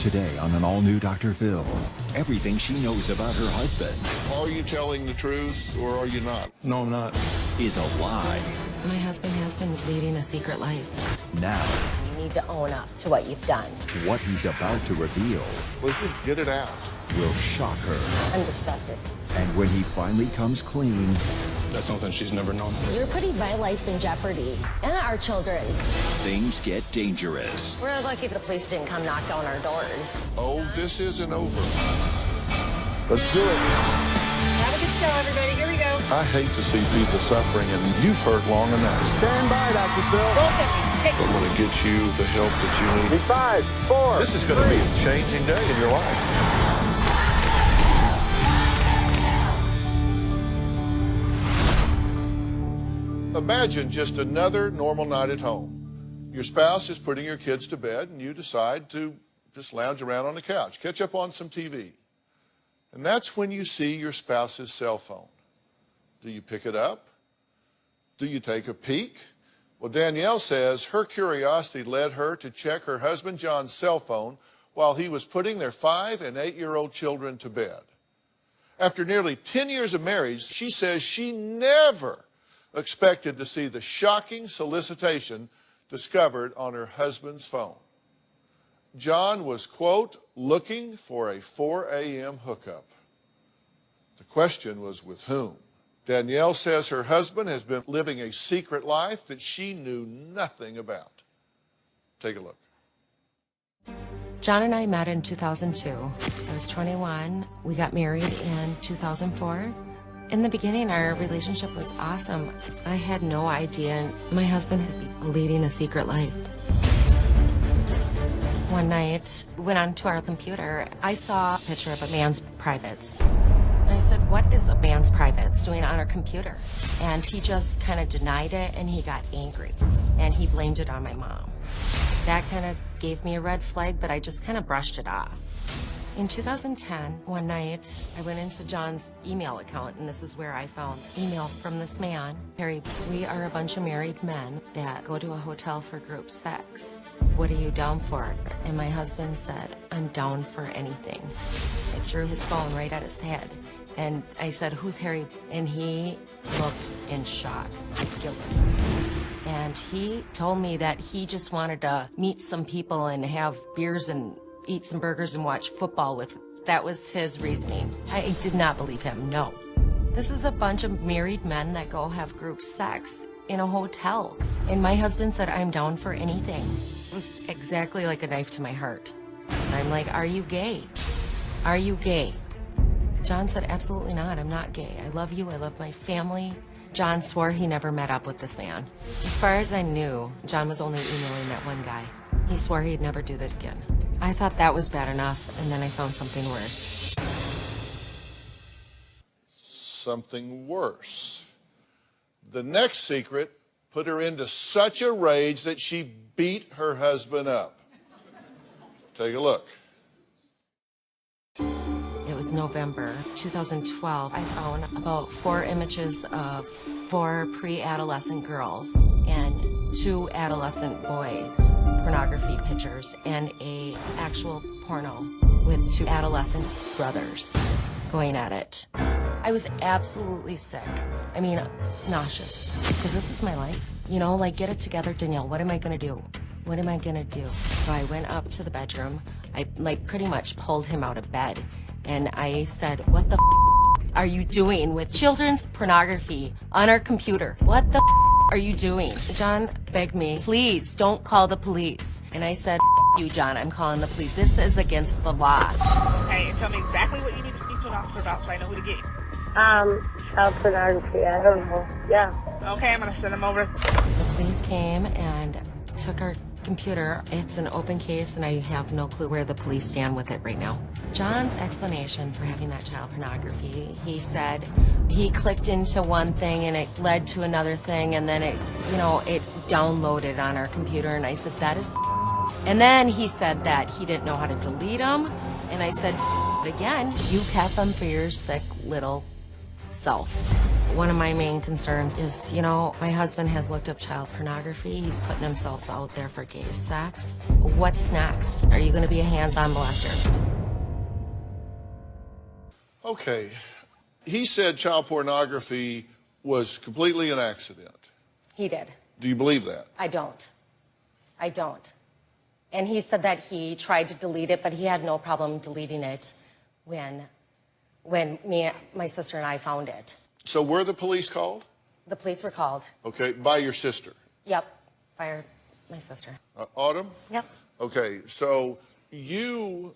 Today on an all-new Dr. Phil. Everything she knows about her husband. Are you telling the truth or are you not? No, I'm not. Is a lie. My husband has been leading a secret life. Now, You need to own up to what you've done. what he's about to reveal Let's just get it out. will shock her. I'm disgusted. And when he finally comes clean, That's something she's never known. You're putting my life in jeopardy and our children's. things get dangerous. We're lucky the police didn't come knock down our doors. Oh, this isn't over. Let's do it. Have a good show, everybody. Here we go. I hate to see people suffering, and you've hurt long enough. Stand by, Dr. Phil. But when it gets you the help that you need, 5, 4. this is going to be a changing day in your life. Imagine just another normal night at home. Your spouse is putting your kids to bed, and you decide to just lounge around on the couch, catch up on some TV. And that's when you see your spouse's cell phone. Do you pick it up? Do you take a peek? Well, Danielle says her curiosity led her to check her husband John's cell phone while he was putting their 5- and 8-year-old children to bed. After nearly 10 years of marriage, she says she never expected to see the shocking solicitation discovered on her husband's phone. John was, quote, looking for a 4 a.m. hookup. The question was with whom? Danielle says her husband has been living a secret life that she knew nothing about. Take a look. John and I met in 2002. I was 21. We got married in 2004. In the beginning, our relationship was awesome. I had no idea my husband had been leading a secret life. One night, went onto our computer. I saw a picture of a man's privates. I said, what is a man's privates doing on our computer? And he just kind of denied it, and he got angry. And he blamed it on my mom. That kind of gave me a red flag, but I just kind of brushed it off. In 2010, one night, I went into John's email account, and this is where I found email from this man. Harry, we are a bunch of married men that go to a hotel for group sex. What are you down for? And my husband said, I'm down for anything. I threw his phone right at his head. And I said, who's Harry? And he looked in shock, guilty. And he told me that he just wanted to meet some people and have beers and eat some burgers and watch football with. That was his reasoning. I did not believe him, no. This is a bunch of married men that go have group sex in a hotel. And my husband said, I'm down for anything. It was exactly like a knife to my heart. And I'm like, are you gay? Are you gay? John said, absolutely not, I'm not gay. I love you, I love my family. John swore he never met up with this man. As far as I knew, John was only emailing that one guy. He swore he'd never do that again. I thought that was bad enough, and then I found something worse. Something worse. The next secret put her into such a rage that she beat her husband up. Take a look. It was November 2012. I found about 4 images of 4 pre-adolescent girls and 2 adolescent boys, pornography pictures, and a actual porno with 2 adolescent brothers going at it. I was absolutely sick. I mean, nauseous, because this is my life. You know, like, get it together, Danielle. What am I gonna do? What am I gonna do? So I went up to the bedroom. I, like, pretty much pulled him out of bed. And I said, what the are you doing with children's pornography on our computer? What the are you doing? John begged me, please don't call the police. And I said, you, John, I'm calling the police. This is against the law. Hey, tell me exactly what you need to speak to an officer about so I know who to get. Child pornography, I don't know. Yeah. Okay, I'm gonna send him over. The police came and took our computer. It's an open case, and I have no clue where the police stand with it right now. John's explanation for having that child pornography, he said he clicked into one thing and it led to another thing, and then it, you know, it downloaded on our computer, and I said, that is. And then he said that he didn't know how to delete them, and I said, again, you kept them for your sick little self. One of my main concerns is, you know, my husband has looked up child pornography. He's putting himself out there for gay sex. What's next? Are you going to be a hands-on molester? Okay. He said child pornography was completely an accident. He did. Do you believe that? I don't. I don't. And he said that he tried to delete it, but he had no problem deleting it when my sister and I found it. So were the police called? The police were called. Okay, by your sister? Yep, by my sister. Autumn? Yep. Okay, so you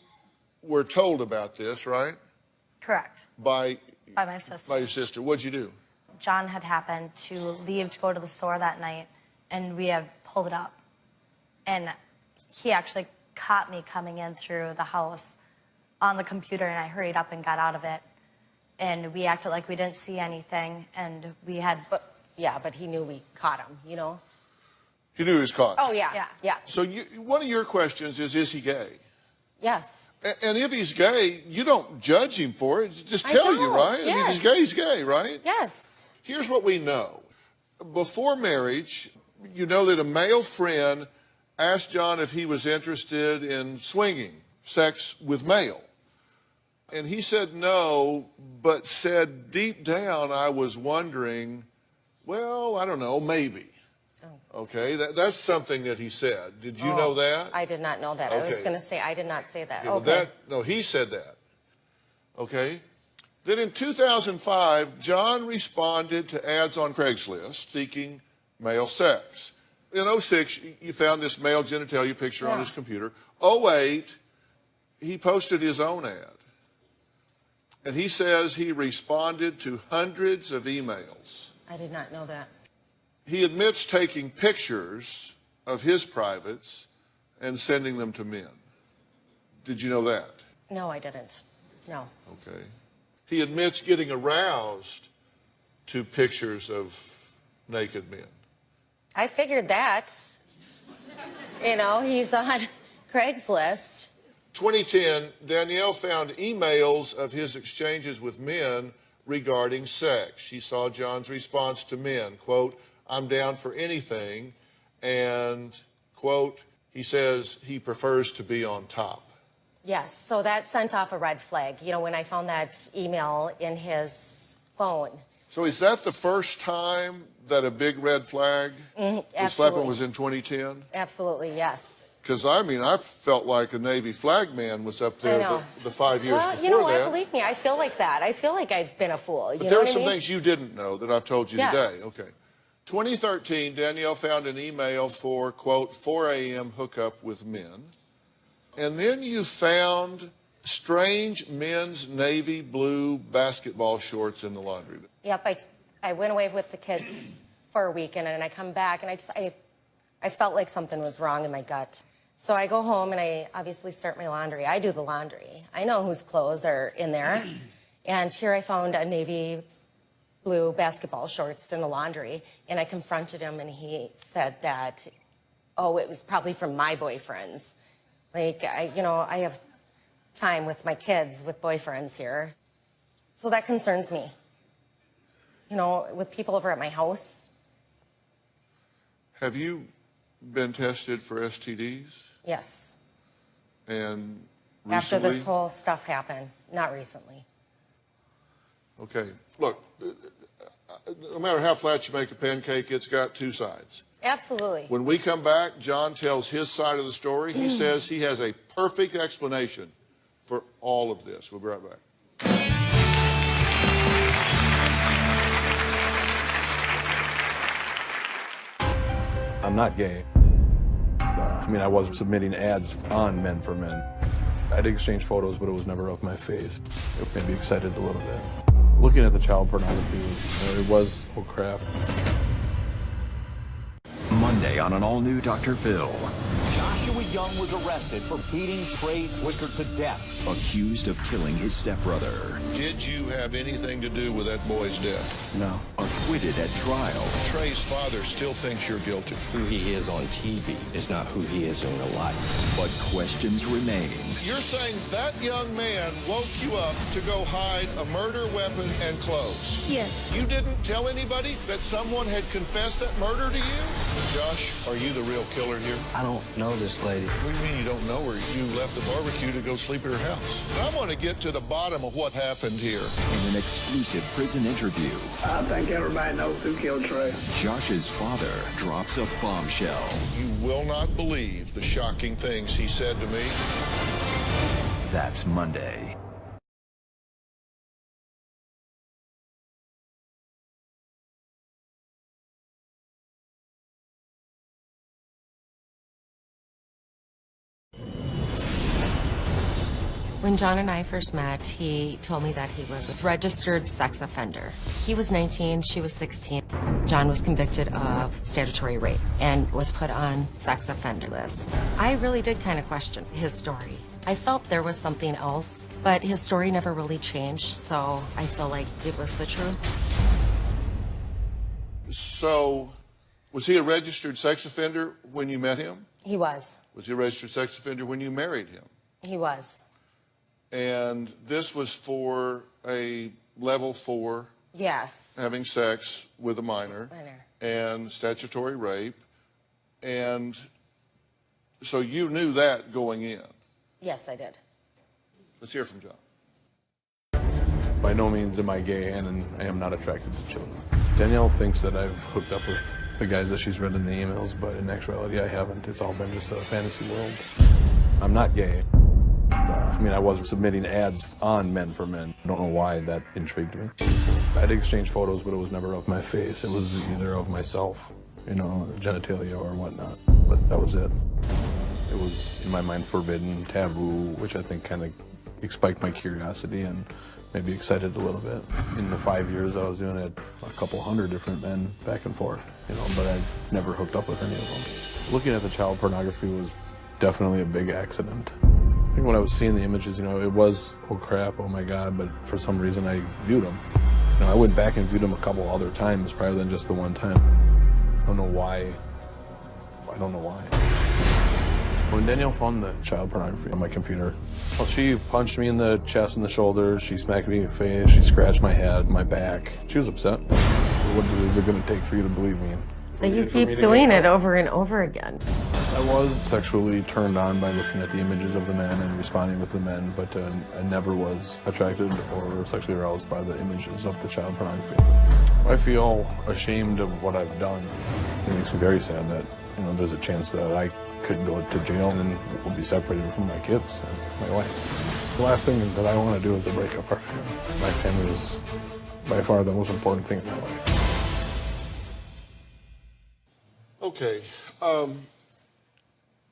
were told about this, right? Correct. By my sister. By your sister. What'd you do? John had happened to leave to go to the store that night, and we had pulled it up. And he actually caught me coming in through the house on the computer, and I hurried up and got out of it. And we acted like we didn't see anything, and we had... But he knew we caught him, you know? He knew he was caught? Oh, yeah. So one of your questions is he gay? Yes. And if he's gay, you don't judge him for it. Just tell you, right? Yes. I mean, if he's gay, he's gay, right? Yes. Here's what we know. Before marriage, you know that a male friend asked John if he was interested in swinging, sex with male. And he said no, but said deep down, I was wondering, well, I don't know, maybe. Oh. Okay, that's something that he said. Did you know that? I did not know that. Okay. I was going to say I did not say that. Yeah, okay. No, he said that. Okay. Then in 2005, John responded to ads on Craigslist seeking male sex. In 2006, you found this male genitalia picture on his computer. 2008, he posted his own ad. And he says he responded to hundreds of emails. I did not know that. He admits taking pictures of his privates and sending them to men. Did you know that? No, I didn't. No. Okay. He admits getting aroused to pictures of naked men. I figured that. You know, he's on Craigslist. 2010, Danielle found emails of his exchanges with men regarding sex. She saw John's response to men, quote, I'm down for anything, and, quote, he says he prefers to be on top. Yes, so that sent off a red flag, you know, when I found that email in his phone. So is that the first time that a big red flag was slapped was in 2010? Absolutely, yes. Because, I mean, I felt like a Navy flag man was up there the 5 years before that. You know what? Believe me, I feel like that. I feel like I've been a fool. But there are some things you didn't know that I've told you today. Yes. Okay. 2013, Danielle found an email for, quote, 4 a.m. hookup with men. And then you found strange men's navy blue basketball shorts in the laundry. Yep, I went away with the kids for a weekend, and I come back, and I felt like something was wrong in my gut. So I go home, and I obviously start my laundry. I do the laundry. I know whose clothes are in there. And here I found a navy blue basketball shorts in the laundry, and I confronted him, and he said that, oh, it was probably from my boyfriends. Like, I have time with my kids, with boyfriends here. So that concerns me. You know, with people over at my house. Have you been tested for STDs? Yes. And recently? After this whole stuff happened, not recently. Okay, look, no matter how flat you make a pancake, it's got two sides. Absolutely. When we come back, John tells his side of the story. He says he has a perfect explanation for all of this. We'll be right back. I'm not gay. I mean, I was submitting ads on Men for Men. I'd exchange photos, but it was never of my face. It made me excited a little bit. Looking at the child pornography, it was, oh crap. Monday on an all-new Dr. Phil. Joshua Young was arrested for beating Trey Zwicker to death. Accused of killing his stepbrother. Did you have anything to do with that boy's death? No. Acquitted at trial. Trey's father still thinks you're guilty. Who he is on TV is not who he is in real life. But questions remain. You're saying that young man woke you up to go hide a murder weapon and clothes? Yes. You didn't tell anybody that someone had confessed that murder to you? Josh, are you the real killer here? I don't know this lady. What do you mean you don't know her? You left the barbecue to go sleep at her house. I want to get to the bottom of what happened here. In an exclusive prison interview, I think everybody knows who killed Trey. Josh's father drops a bombshell. You will not believe the shocking things he said to me. That's Monday. When John and I first met, he told me that he was a registered sex offender. He was 19, she was 16. John was convicted of statutory rape and was put on sex offender list. I really did kind of question his story. I felt there was something else, but his story never really changed, so I feel like it was the truth. So, was he a registered sex offender when you met him? He was. Was he a registered sex offender when you married him? He was. And this was for a level 4, Yes. having sex with a minor, and statutory rape. And so you knew that going in. Yes, I did. Let's hear from John. By no means am I gay, and I am not attracted to children. Danielle thinks that I've hooked up with the guys that she's read in the emails, but in actuality I haven't. It's all been just a fantasy world. I'm not gay. I mean, I was submitting ads on Men for Men. I don't know why that intrigued me. I'd exchange photos, but it was never of my face. It was either of myself, you know, genitalia or whatnot. But that was it. It was, in my mind, forbidden, taboo, which I think kind of spiked my curiosity and maybe excited a little bit. In the 5 years I was doing it, a couple hundred different men back and forth, you know, but I never hooked up with any of them. Looking at the child pornography was definitely a big accident. I think when I was seeing the images, you know, it was, oh crap, oh my God, but for some reason I viewed them. You know, I went back and viewed them a couple other times rather than just the one time. I don't know why. I don't know why. When Danielle found the child pornography on my computer, well, she punched me in the chest and the shoulders, she smacked me in the face, she scratched my head, my back. She was upset. What is it going to take for you to believe me? So you keep doing it over and over again. I was sexually turned on by looking at the images of the men and responding with the men, but I never was attracted or sexually aroused by the images of the child pornography. I feel ashamed of what I've done. It makes me very sad that, you know, there's a chance that I could go to jail and will be separated from my kids and my wife. The last thing that I want to do is to break up our family. My family is by far the most important thing in my life. Okay.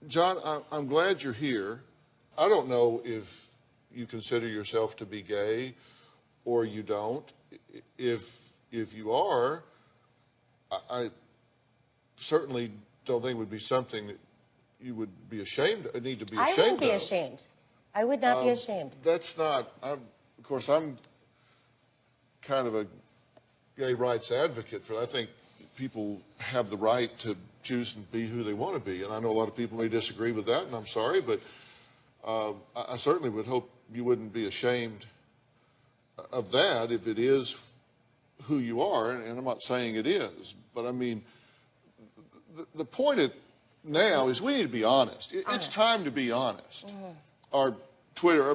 John, I'm glad you're here. I don't know if you consider yourself to be gay or you don't. If you are, I certainly don't think it would be something that you would be ashamed of, need to be ashamed of. I wouldn't be ashamed. I would not be ashamed. That's not, of course, I'm kind of a gay rights advocate for that. I think people have the right to choose and be who they want to be. And I know a lot of people may disagree with that, and I'm sorry, but I certainly would hope you wouldn't be ashamed of that if it is who you are, and I'm not saying it is, but I mean, the point now is we need to be honest. It's time to be honest. Our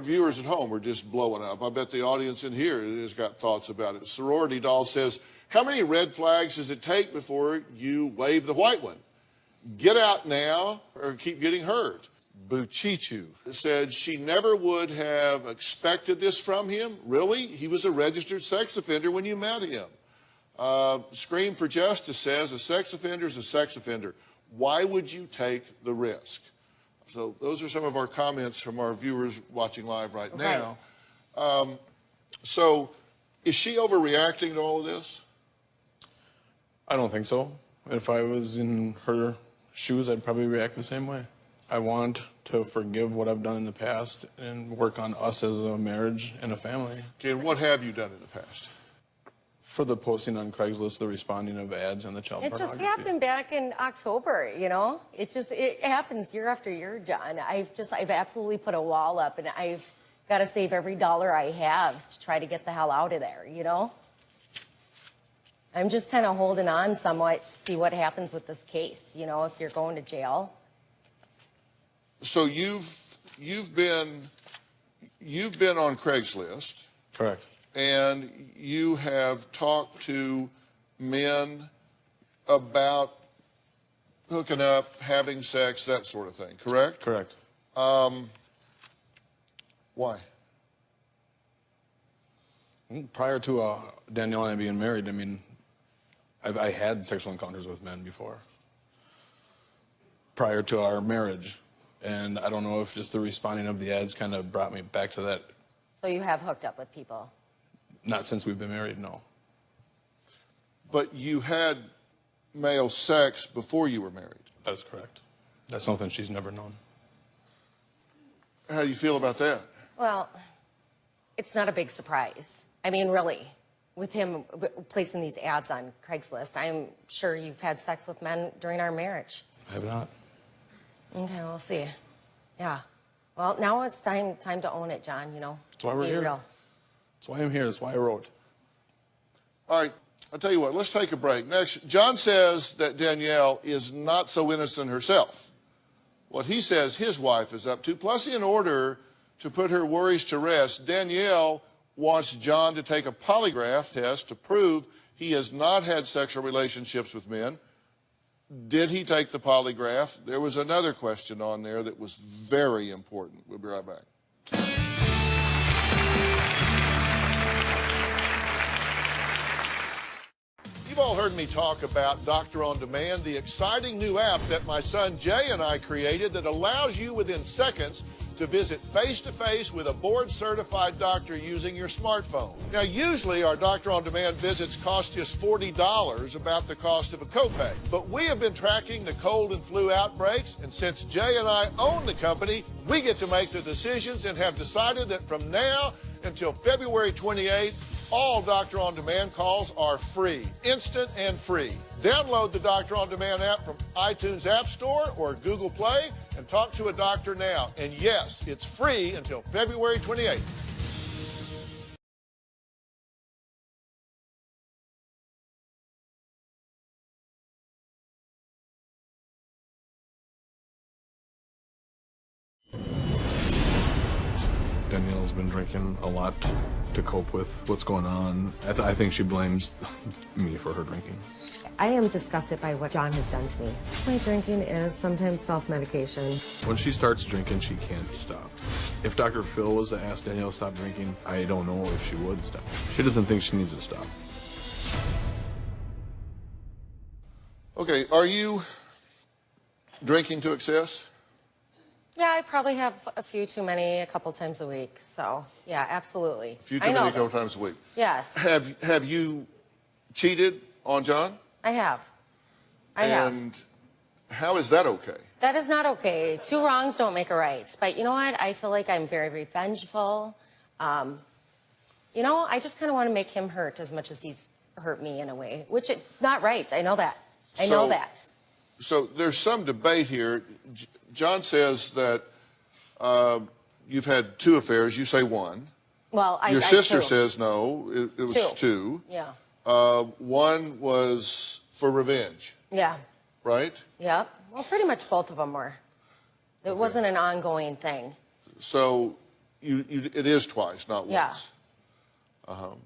viewers at home are just blowing up. I bet the audience in here has got thoughts about it. Sorority Doll says, how many red flags does it take before you wave the white one? Get out now or keep getting hurt. Buchichu said she never would have expected this from him. Really? He was a registered sex offender when you met him. Scream for Justice says a sex offender is a sex offender. Why would you take the risk? So those are some of our comments from our viewers watching live right now. So is she overreacting to all of this? I don't think so. If I was in her shoes, I'd probably react the same way. I want to forgive what I've done in the past and work on us as a marriage and a family. Okay, and what have you done in the past? For the posting on Craigslist, the responding of ads, and the child pornography. It just happened back in October, you know? It happens year after year, John. I've absolutely put a wall up, and I've got to save every dollar I have to try to get the hell out of there, you know? I'm just kind of holding on somewhat to see what happens with this case, you know, if you're going to jail. So you've been on Craigslist. Correct. And you have talked to men about hooking up, having sex, that sort of thing, correct? Correct. Why? Prior to Danielle and I being married, I mean, I had sexual encounters with men before. Prior to our marriage. And I don't know if just the responding of the ads kind of brought me back to that. So you have hooked up with people? Not since we've been married, no. But you had male sex before you were married? That's correct. That's something she's never known. How do you feel about that? Well, it's not a big surprise. I mean, really, with him placing these ads on Craigslist, I'm sure you've had sex with men during our marriage. I have not. Okay, we'll see. Yeah. Well, now it's time to own it, John, you know. That's why we're here. Real. That's why I'm here. That's why I wrote. All right, I'll tell you what, let's take a break. Next, John says that Danielle is not so innocent herself. What he says his wife is up to. Plus, in order to put her worries to rest, Danielle wants John to take a polygraph test to prove he has not had sexual relationships with men. Did he take the polygraph? There was another question on there that was very important. We'll be right back. You've all heard me talk about Doctor on Demand, the exciting new app that my son Jay and I created that allows you within seconds to visit face-to-face with a board-certified doctor using your smartphone. Now, usually our Doctor on Demand visits cost just $40, about the cost of a copay. But we have been tracking the cold and flu outbreaks, and since Jay and I own the company, we get to make the decisions and have decided that from now until February 28th, all Doctor on Demand calls are free, instant and free. Download the Doctor on Demand app from iTunes App Store or Google Play and talk to a doctor now. And yes, it's free until February 28th. Danielle's been drinking a lot to cope with what's going on. I think she blames me for her drinking. I am disgusted by what John has done to me. My drinking is sometimes self-medication. When she starts drinking, she can't stop. If Dr. Phil was to ask Danielle to stop drinking, I don't know if she would stop. She doesn't think she needs to stop. Okay, are you drinking to excess? Yeah, I probably have a few too many a couple times a week. So, yeah, absolutely. A few too many a couple times a week. Yes. Have you cheated on John? I have. I have. And how is that okay? That is not okay. Two wrongs don't make a right. But you know what? I feel like I'm very revengeful. You know, I just kind of want to make him hurt as much as he's hurt me in a way, which it's not right. I know that. I know that. So there's some debate here. John says that you've had 2 affairs. You say 1. Well, Your sister says no. It was 2. Yeah. 1 was for revenge. Yeah. Right? Yep. Well, pretty much both of them were. It wasn't an ongoing thing. So it is twice, not Yeah. once.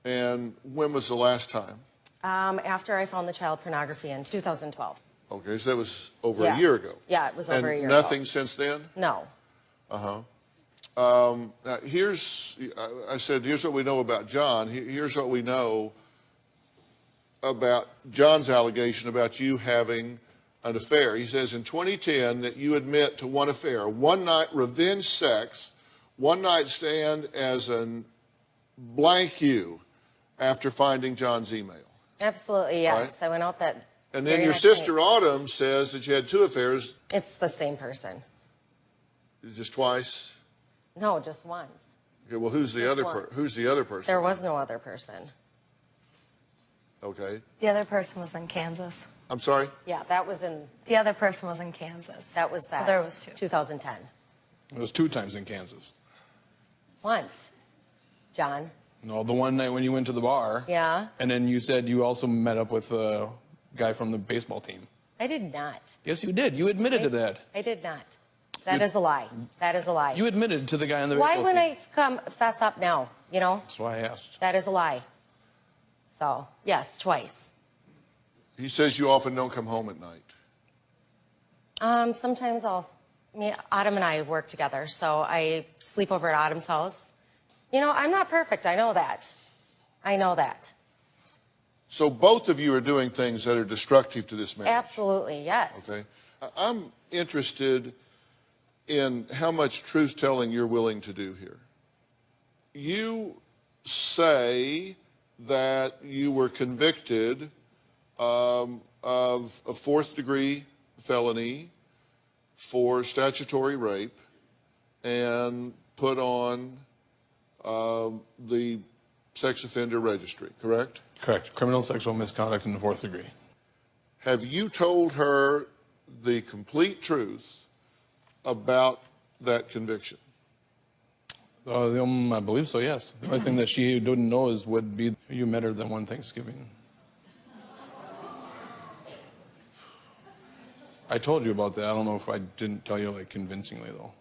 And when was the last time? After I found the child pornography in 2012. Okay, so that was over a year ago. Yeah, it was over a year ago. Nothing since then? No. Now, I said, here's what we know about John. Here's what we know about John's allegation about you having an affair. He says in 2010 that you admit to 1 affair, 1 night revenge sex, 1 night stand as an blank you after finding John's email. Absolutely, yes. Right? I went out that And then Very your next sister night. Autumn says that you had 2 affairs. It's the same person. Just twice? No, just once. Okay, well, who's the Just other one. who's the other person? There was no other person. Okay. The other person was in Kansas. I'm sorry? Yeah, that was in. The other person was in Kansas. That was that. So there was 2. 2010. It was 2 times in Kansas. Once. John. No, the one night when you went to the bar. Yeah. And then you said you also met up with a guy from the baseball team. I did not. Yes, you did. You admitted to that. I did not. That is a lie. That is a lie. You admitted to the guy on the Why baseball would team. I come fess up now? You know? That's why I asked. That is a lie. So, yes, twice. He says you often don't come home at night. Sometimes Autumn and I work together, so I sleep over at Autumn's house. You know, I'm not perfect. I know that. I know that. So both of you are doing things that are destructive to this marriage. Absolutely, yes. Okay. I'm interested in how much truth-telling you're willing to do here. You say that you were convicted of a 4th-degree felony for statutory rape and put on the sex offender registry, correct? Correct. Criminal sexual misconduct in the 4th degree. Have you told her the complete truth about that conviction? I believe so, yes. The only thing that she didn't know would be you met her that one Thanksgiving. I told you about that. I don't know if I didn't tell you like convincingly though.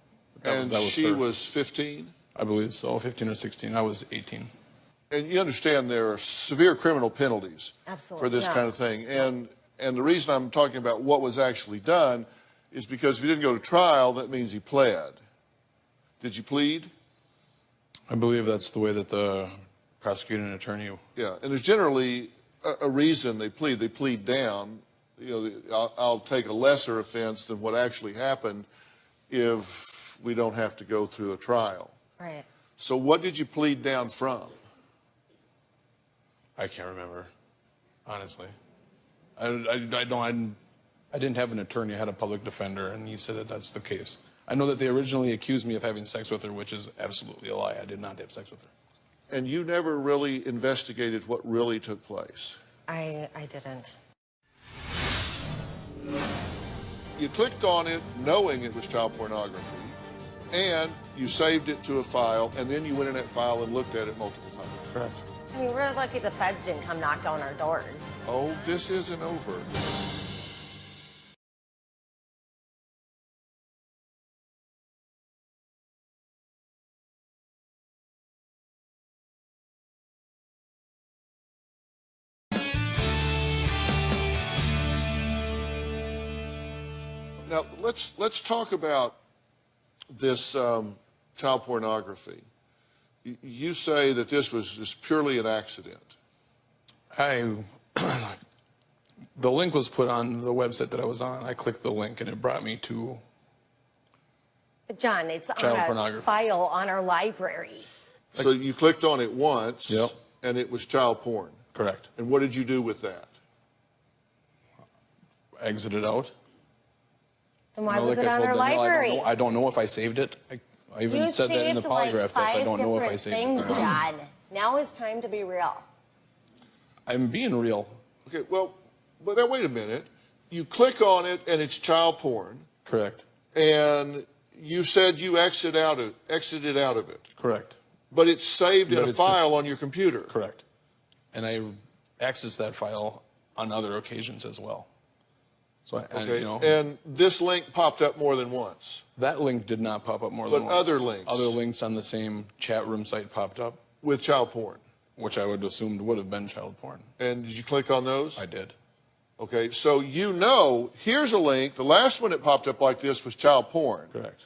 And she her. was 15? I believe so, 15 or 16. I was 18. And you understand there are severe criminal penalties Absolutely, for this yeah. kind of thing. And the reason I'm talking about what was actually done is because if you didn't go to trial, that means you pled. Did you plead? I believe that's the way that the prosecuting attorney. Yeah, and there's generally a reason they plead. They plead down. You know, I'll take a lesser offense than what actually happened if we don't have to go through a trial. Right. So what did you plead down from? I can't remember, honestly. I didn't have an attorney. I had a public defender, and he said that that's the case. I know that they originally accused me of having sex with her, which is absolutely a lie. I did not have sex with her. And you never really investigated what really took place. I didn't. You clicked on it knowing it was child pornography, and you saved it to a file, and then you went in that file and looked at it multiple times. Correct. I mean, we're lucky the feds didn't come knock down our doors. Oh, this isn't over. Now, let's talk about this child pornography. You say that this was just purely an accident. The link was put on the website that I was on. I clicked the link, and it brought me to But John, it's child on a pornography. file on our library. So you clicked on it once, Yep. and it was child porn. Correct. And what did you do with that? Exit it out. Then why You know, was like it I on told our Danielle, library? I don't know if I saved it. I even You said that in the saved, like, polygraph test. I 5 don't know if I different saved things, it. John. Now it's time to be real. I'm being real. Okay, well, but now wait a minute. You click on it, and it's child porn, Correct. and you said you exited out of it. Correct. But it's saved in But a it's- file on your computer. Correct. And I accessed that file on other occasions as well. So Okay, you know, and this link popped up more than once. that link did not pop up more than But once. other links? Other links on the same chat room site popped up, With child porn. which I would assume would have been child porn. And did you click on those? I did. Okay, so you know, here's a link. The last one that popped up like this was child porn. Correct.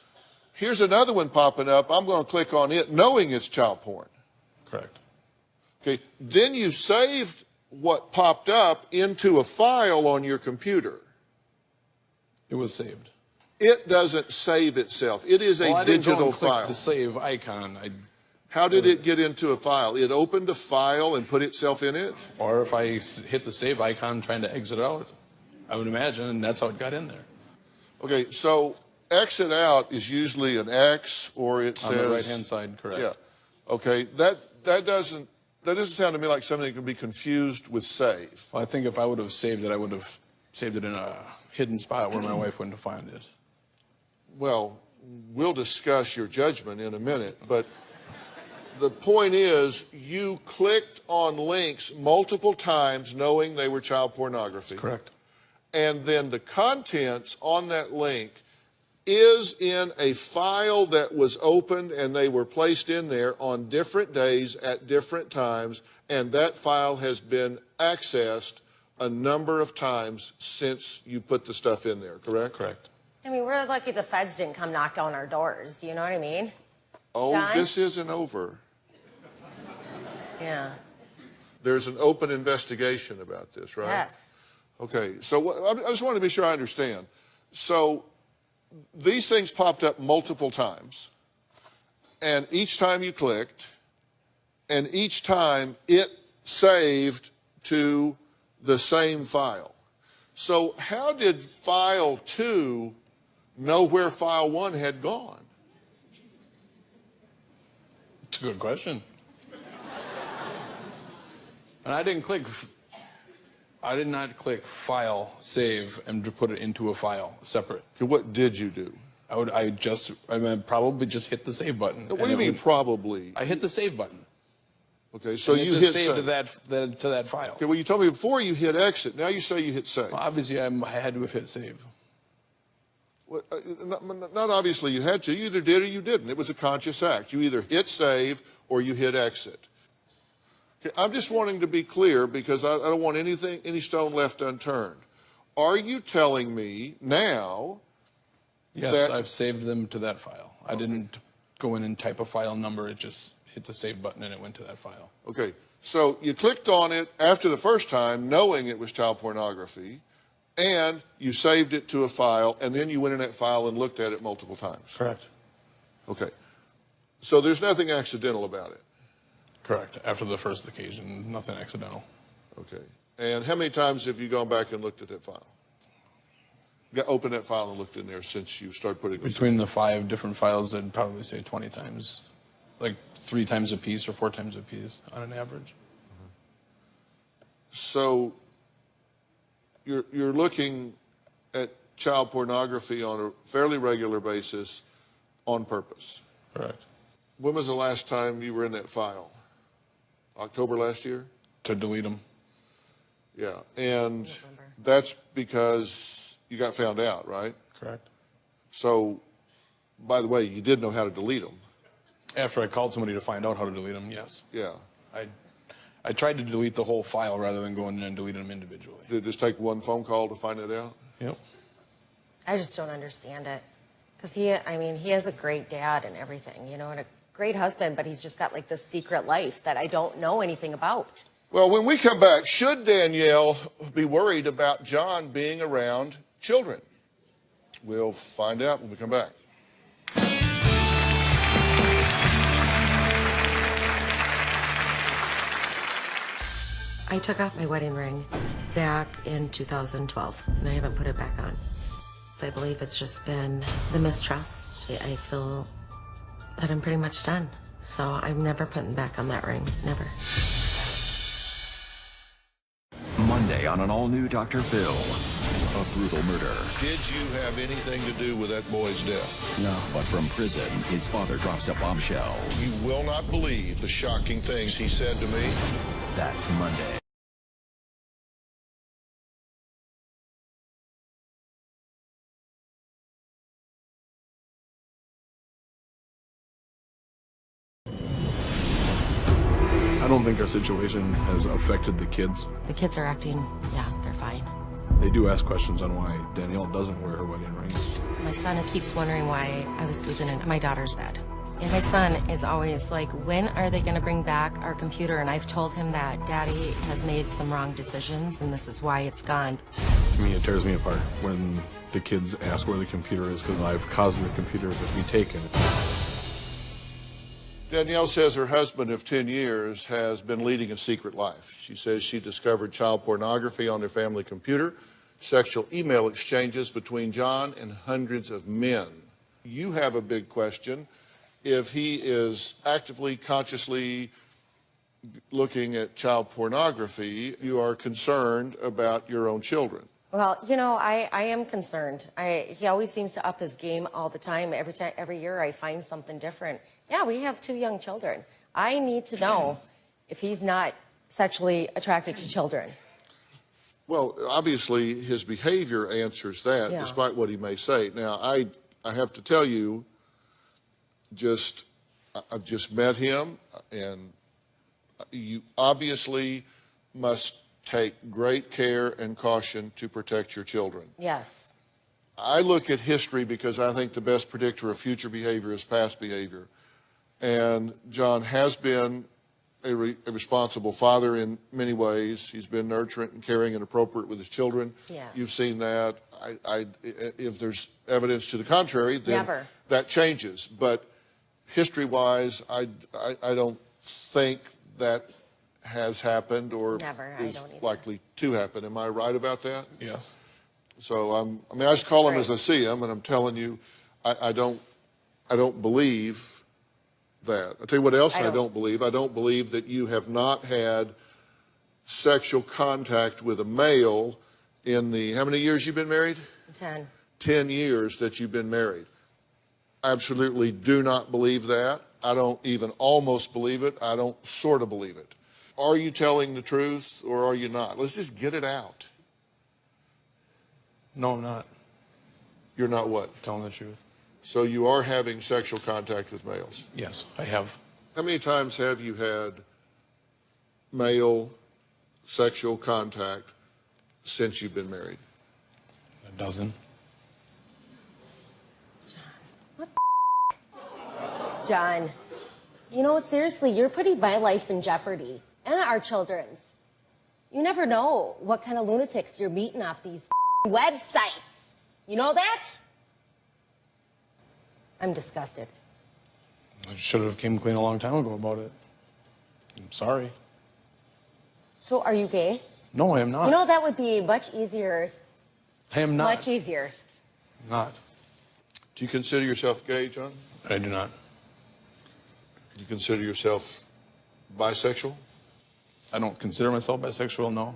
Here's another one popping up. I'm going to click on it knowing it's child porn. Correct. Okay, then you saved what popped up into a file on your computer. It was saved. It doesn't save itself. It is Well, a I didn't go digital and click file. the save icon. How did it get into a file? It opened a file and put itself in it? Or if I hit the save icon trying to exit out. I would imagine, and that's how it got in there. Okay, so exit out is usually an X, or it says... On the right-hand side, correct. Yeah. Okay, that doesn't sound to me like something that can be confused with save. Well, I think if I would have saved it, I would have saved it in a hidden spot where my wife wouldn't find it. Well, we'll discuss your judgment in a minute, but the point is you clicked on links multiple times knowing they were child pornography. Correct. And then the contents on that link is in a file that was opened and they were placed in there on different days at different times, and that file has been accessed a number of times since you put the stuff in there, correct? Correct. I mean, we're lucky the feds didn't come knock down our doors. You know what I mean? Oh, John? This isn't over. Yeah. There's an open investigation about this, right? Yes. Okay, so I just want to be sure I understand. So these things popped up multiple times, and each time you clicked, and each time it saved to the same file. So how did file 2 know where file 1 had gone? It's a good question. And I did not click file, save, and put it into a file separate. So what did you do? I mean, probably just hit the save button. What do you mean probably? I hit the save button. Okay, so and you it hit just saved save. to that file. Okay, well, you told me before you hit exit. Now you say you hit save. Well, obviously, I had to have hit save. Well, not obviously you had to. You either did or you didn't. It was a conscious act. You either hit save or you hit exit. Okay, I'm just wanting to be clear because I don't want any stone left unturned. Are you telling me now? Yes, I've saved them to that file. I didn't go in and type a file number. It just hit the save button and it went to that file. Okay, so you clicked on it after the first time knowing it was child pornography, and you saved it to a file, and then you went in that file and looked at it multiple times. Correct. Okay, so there's nothing accidental about it. Correct. After the first occasion, nothing accidental. Okay, and how many times have you gone back and looked at that file? Opened that file and looked in there since you started putting this Between the 5 different files, I'd probably say 20 times. Like 3 times a piece or 4 times a piece on an average. So you're looking at child pornography on a fairly regular basis on purpose. Correct. When was the last time you were in that file? October last year? To delete them. Yeah, and that's because you got found out, right? Correct. So, by the way, you did know how to delete them. After I called somebody to find out how to delete them, yes. Yeah. I tried to delete the whole file rather than going in and deleting them individually. Did it just take one phone call to find it out? Yep. I just don't understand it. Because he has a great dad and everything, you know, and a great husband, but he's just got like this secret life that I don't know anything about. Well, when we come back, should Danielle be worried about John being around children? We'll find out when we come back. I took off my wedding ring back in 2012, and I haven't put it back on. I believe it's just been the mistrust. I feel that I'm pretty much done. So I'm never putting back on that ring, never. Monday on an all-new Dr. Phil, a brutal murder. Did you have anything to do with that boy's death? No. But from prison, his father drops a bombshell. You will not believe the shocking things he said to me. That's Monday. I don't think our situation has affected the kids. The kids are acting, yeah, they're fine. They do ask questions on why Danielle doesn't wear her wedding ring. My son keeps wondering why I was sleeping in my daughter's bed. And my son is always like, when are they going to bring back our computer? And I've told him that Daddy has made some wrong decisions, and this is why it's gone. To me, it tears me apart when the kids ask where the computer is because I've caused the computer to be taken. Danielle says her husband of 10 years has been leading a secret life. She says she discovered child pornography on their family computer. sexual email exchanges between John and hundreds of men. You have a big question. If he is actively, consciously looking at child pornography, you are concerned about your own children. Well, you know, I am concerned. He always seems to up his game all the time. Every year I find something different. Yeah, we have 2 young children. I need to know if he's not sexually attracted to children. Well, obviously his behavior answers that, Yeah. despite what he may say. Now, I have to tell you, I've just met him, and you obviously must take great care and caution to protect your children. Yes. I look at history because I think the best predictor of future behavior is past behavior. And John has been a responsible father in many ways. He's been nurturant and caring and appropriate with his children. Yeah. You've seen that. If there's evidence to the contrary, then that changes. But history-wise, I don't think that has happened or is likely to happen. Am I right about that? Yes. So I just call them as I see them, and I'm telling you, I don't believe that. I'll tell you what else I don't believe. I don't believe that you have not had sexual contact with a male in the, how many years you've been married? 10. 10 years that you've been married. I absolutely do not believe that. I don't even almost believe it. I don't sort of believe it. Are you telling the truth or are you not? Let's just get it out. No, I'm not. You're not what? Telling the truth. So you are having sexual contact with males? Yes, I have. How many times have you had male sexual contact since you've been married? 12. John, you know, seriously, you're putting my life in jeopardy and our children's. You never know what kind of lunatics you're meeting off these websites. You know that? I'm disgusted. I should have came clean a long time ago about it. I'm sorry. So are you gay? No, I am not. You know, that would be much easier. I am not. Much easier. Not. Do you consider yourself gay, John? I do not. Do you consider yourself bisexual? I don't consider myself bisexual, no.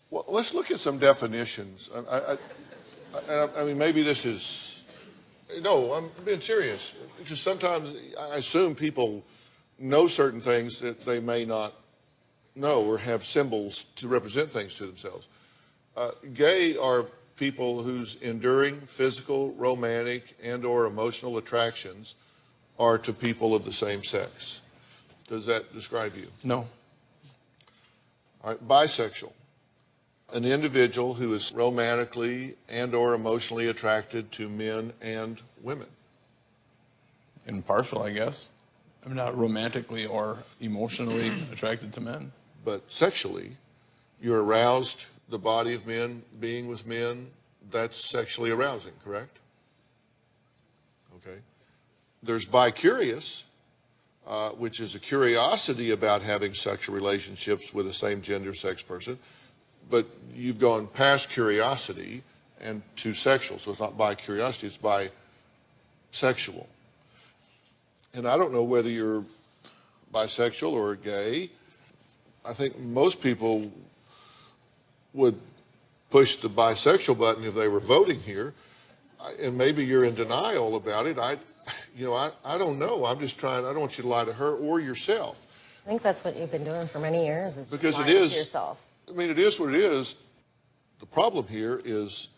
Well, let's look at some definitions. I mean, maybe this is... No, I'm being serious. Because sometimes I assume people know certain things that they may not know or have symbols to represent things to themselves. Gay are people whose enduring physical, romantic, and or emotional attractions are to people of the same sex. Does that describe you? No. All right, bisexual. An individual who is romantically and or emotionally attracted to men and women. Impartial, I guess. I'm not romantically or emotionally attracted to men. But sexually, you're aroused, the body of men, being with men, that's sexually arousing, correct? Okay. There's bicurious, which is a curiosity about having sexual relationships with a same gender sex person, but you've gone past curiosity and to sexual, so it's not bicuriosity, it's bisexual. And I don't know whether you're bisexual or gay. I think most people would push the bisexual button if they were voting here, and maybe you're in denial about it. I don't know. I'm just trying. I don't want you to lie to her or yourself. I think that's what you've been doing for many years. Is because lying it is to yourself. I mean, it is what it is. The problem here is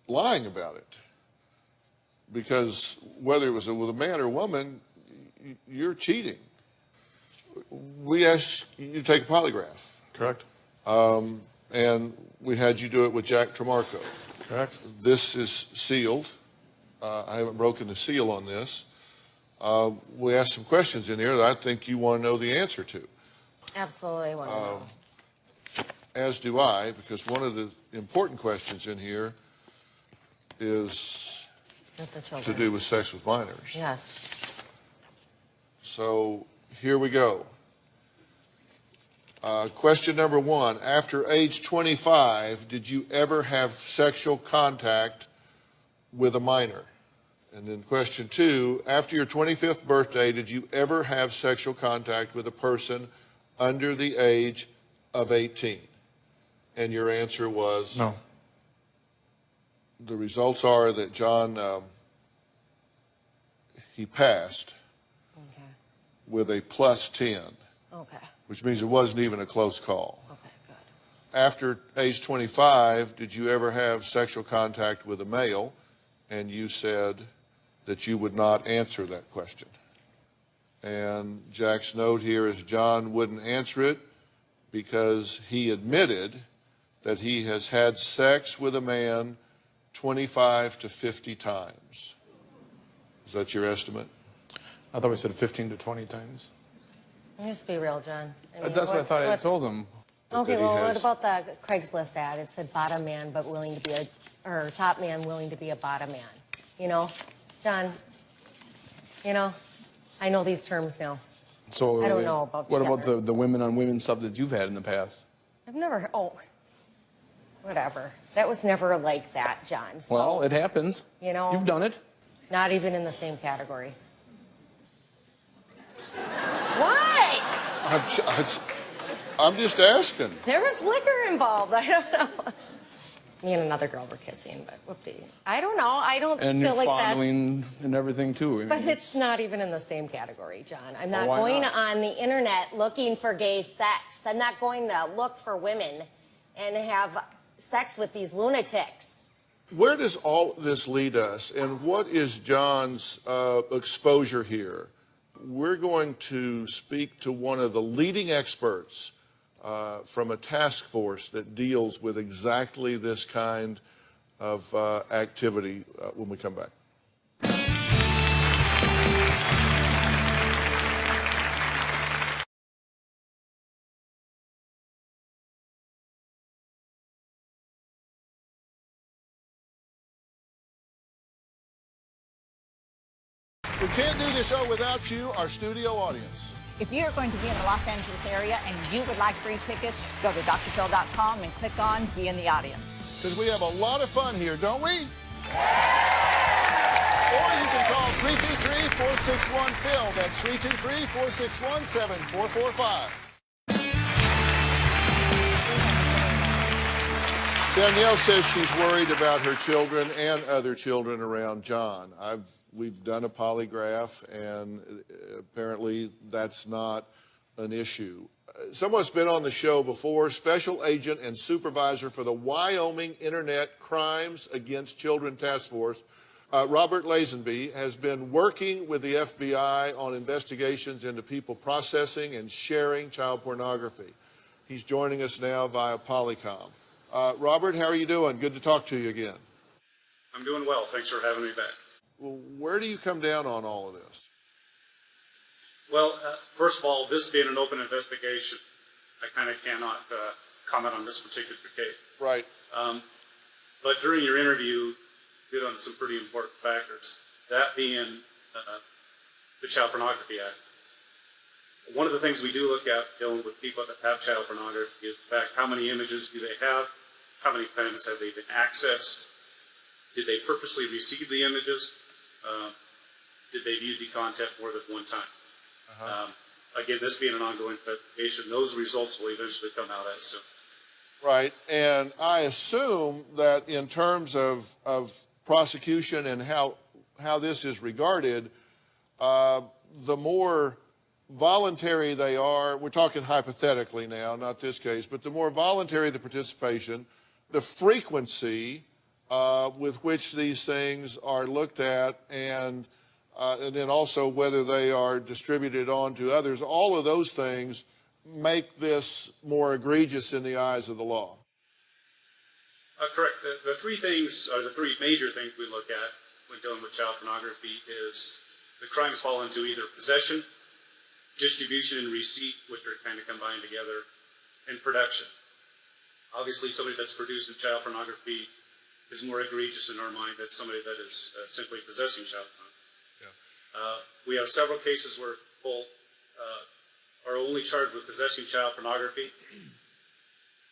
lying about it. Because whether it was with a man or a woman, you're cheating. We asked you to take a polygraph. Correct. And we had you do it with Jack Tremarco. Correct. This is sealed. I haven't broken the seal on this. We asked some questions in here that I think you want to know the answer to. Absolutely want to know. As do I, because one of the important questions in here is With the to children. do with sex with minors. Yes. So here we go. Question number 1, after age 25, did you ever have sexual contact with a minor? And then question 2, after your 25th birthday, did you ever have sexual contact with a person under the age of 18? And your answer was? No. The results are that John, he passed with a +10. Okay. Which means it wasn't even a close call. Okay, good. After age 25, did you ever have sexual contact with a male? And you said that you would not answer that question. And Jack's note here is John wouldn't answer it because he admitted that he has had sex with a man 25 to 50 times. Is that your estimate? I thought we said 15 to 20 times. Let's be real, John. That's what I thought I told him. Okay, well, what about the Craigslist ad? It said bottom man, but willing to be or top man willing to be a bottom man. You know, John, you know, I know these terms now. So I don't know about what together. about the women on women stuff that you've had in the past? I've never, whatever. That was never like that, John. So, Well, it happens. You know. You've done it. Not even in the same category. What? I'm just asking. There was liquor involved. I don't know. Me and another girl were kissing, but whoopty. I don't know. I don't And feel you're like fondling and everything too. I mean, But it's not even in the same category, John. I'm not Well, why going not? on the internet looking for gay sex. I'm not going to look for women and have sex with these lunatics. Where does all this lead us, and what is John's exposure here? We're going to speak to one of the leading experts from a task force that deals with exactly this kind of activity when we come back. We can't do this show without you, our studio audience. If you're going to be in the Los Angeles area and you would like free tickets, go to drphil.com and click on Be in the Audience. Because we have a lot of fun here, don't we? Or you can call 323-461-PHIL. That's 323-461-7445. Danielle says she's worried about her children and other children around John. We've done a polygraph, and apparently that's not an issue. Someone's been on the show before, Special Agent and Supervisor for the Wyoming Internet Crimes Against Children Task Force, Robert Lazenby, has been working with the FBI on investigations into people processing and sharing child pornography. He's joining us now via Polycom. Robert, how are you doing? Good to talk to you again. I'm doing well. Thanks for having me back. Well, where do you come down on all of this? Well, first of all, this being an open investigation, I kind of cannot comment on this particular case. Right. But during your interview, you hit on some pretty important factors, that being the Child Pornography Act. One of the things we do look at dealing with people that have child pornography is the fact, how many images do they have? How many times have they been accessed? Did they purposely receive the images? Did they view the content more than one time? Again, this being an ongoing investigation, those results will eventually come out as soon. Right, and I assume that in terms of prosecution and how this is regarded, the more voluntary they are, we're talking hypothetically now, not this case, but the more voluntary the participation, the frequency with which these things are looked at, and then also whether they are distributed on to others, all of those things make this more egregious in the eyes of the law. Correct. The three things, or the three major things we look at when dealing with child pornography is the crimes fall into either possession, distribution, and receipt, which are kind of combined together, and production. Obviously, somebody that's producing child pornography is more egregious in our mind than somebody that is simply possessing child pornography. Yeah. We have several cases where people are only charged with possessing child pornography.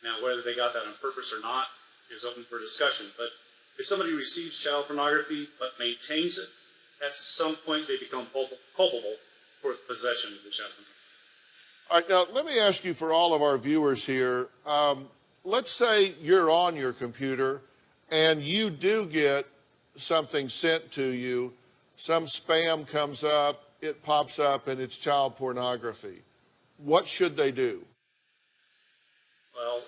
Now, whether they got that on purpose or not is open for discussion. But if somebody receives child pornography but maintains it, at some point they become culpable for possession of the child pornography. All right, now let me ask you, for all of our viewers here, let's say you're on your computer and you do get something sent to you, some spam comes up, it pops up, and it's child pornography. What should they do? Well,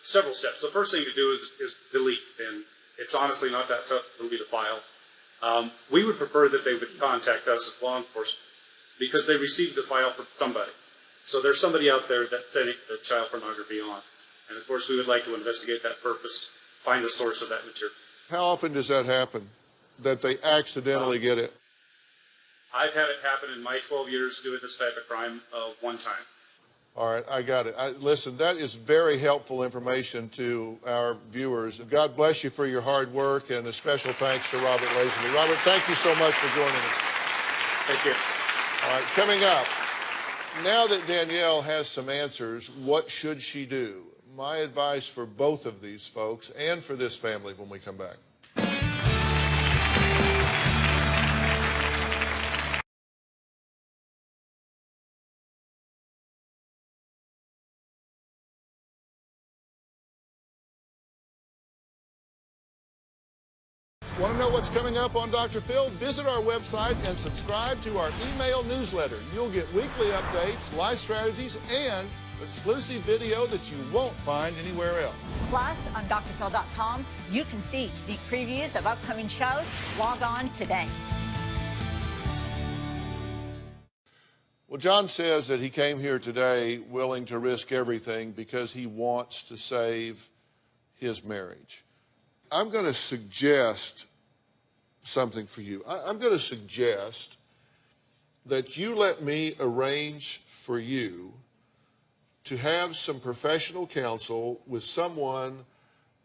several steps. The first thing to do is delete, and it's honestly not that tough to delete a file. We would prefer that they would contact us as law enforcement because they received the file from somebody. So there's somebody out there that's sending the child pornography on. And of course, we would like to investigate that purpose, find the source of that material. How often does that happen, that they accidentally get it? I've had it happen in my 12 years doing this type of crime one time. All right, I got it. Listen, that is very helpful information to our viewers. God bless you for your hard work, and a special thanks to Robert Lazenby. Robert, thank you so much for joining us. Thank you. All right, coming up, now that Danielle has some answers, what should she do? My advice for both of these folks and for this family when we come back. Want to know what's coming up on Dr. Phil? Visit our website and subscribe to our email newsletter. You'll get weekly updates, life strategies, and exclusive video that you won't find anywhere else. Plus, on drphil.com, you can see sneak previews of upcoming shows. Log on today. Well, John says that he came here today willing to risk everything because he wants to save his marriage. I'm going to suggest something for you. I'm going to suggest that you let me arrange for you to have some professional counsel with someone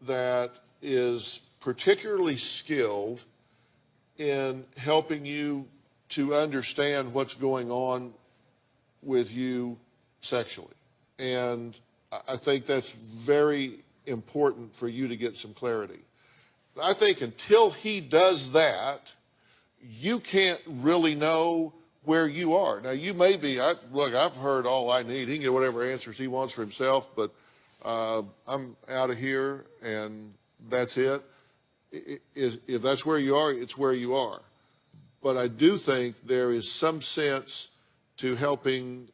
that is particularly skilled in helping you to understand what's going on with you sexually. And I think that's very important for you to get some clarity. I think until he does that, you can't really know where you are. Now, you may be, look, I've heard all I need. He can get whatever answers he wants for himself, but I'm out of here, and that's it. If that's where you are, it's where you are. But I do think there is some sense to helping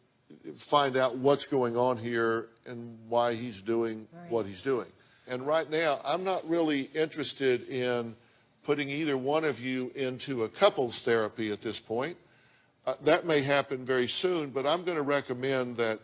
find out what's going on here and why he's doing what he's doing. And right now, I'm not really interested in putting either one of you into a couples therapy at this point. That may happen very soon, but I'm going to recommend that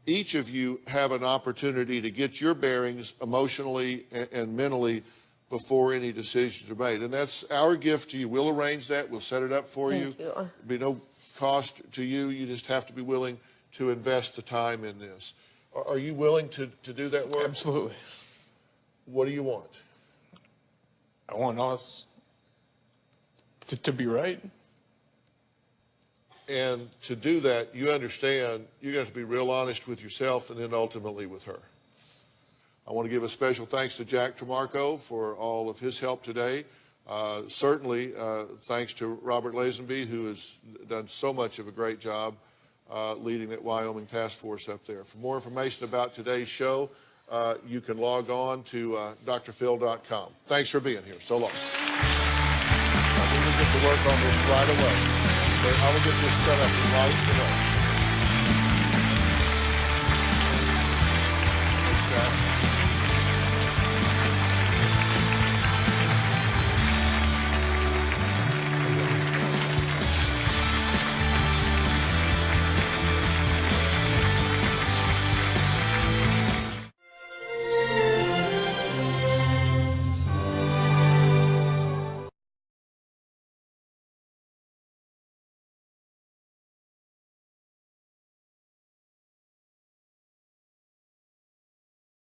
each of you have an opportunity to get your bearings emotionally and mentally before any decisions are made. And that's our gift to you. We'll arrange that. We'll set it up for you. Thank you. There'll be no cost to you. You just have to be willing to invest the time in this. Are you willing to do that work? Absolutely. What do you want? I want us to be right. And to do that, you understand, you got to be real honest with yourself and then ultimately with her. I want to give a special thanks to Jack Tramarco for all of his help today. Certainly, thanks to Robert Lazenby, who has done so much of a great job leading that Wyoming task force up there. For more information about today's show, you can log on to drphil.com. Thanks for being here. So long. We will get to work on this right away. I will get this set up right away.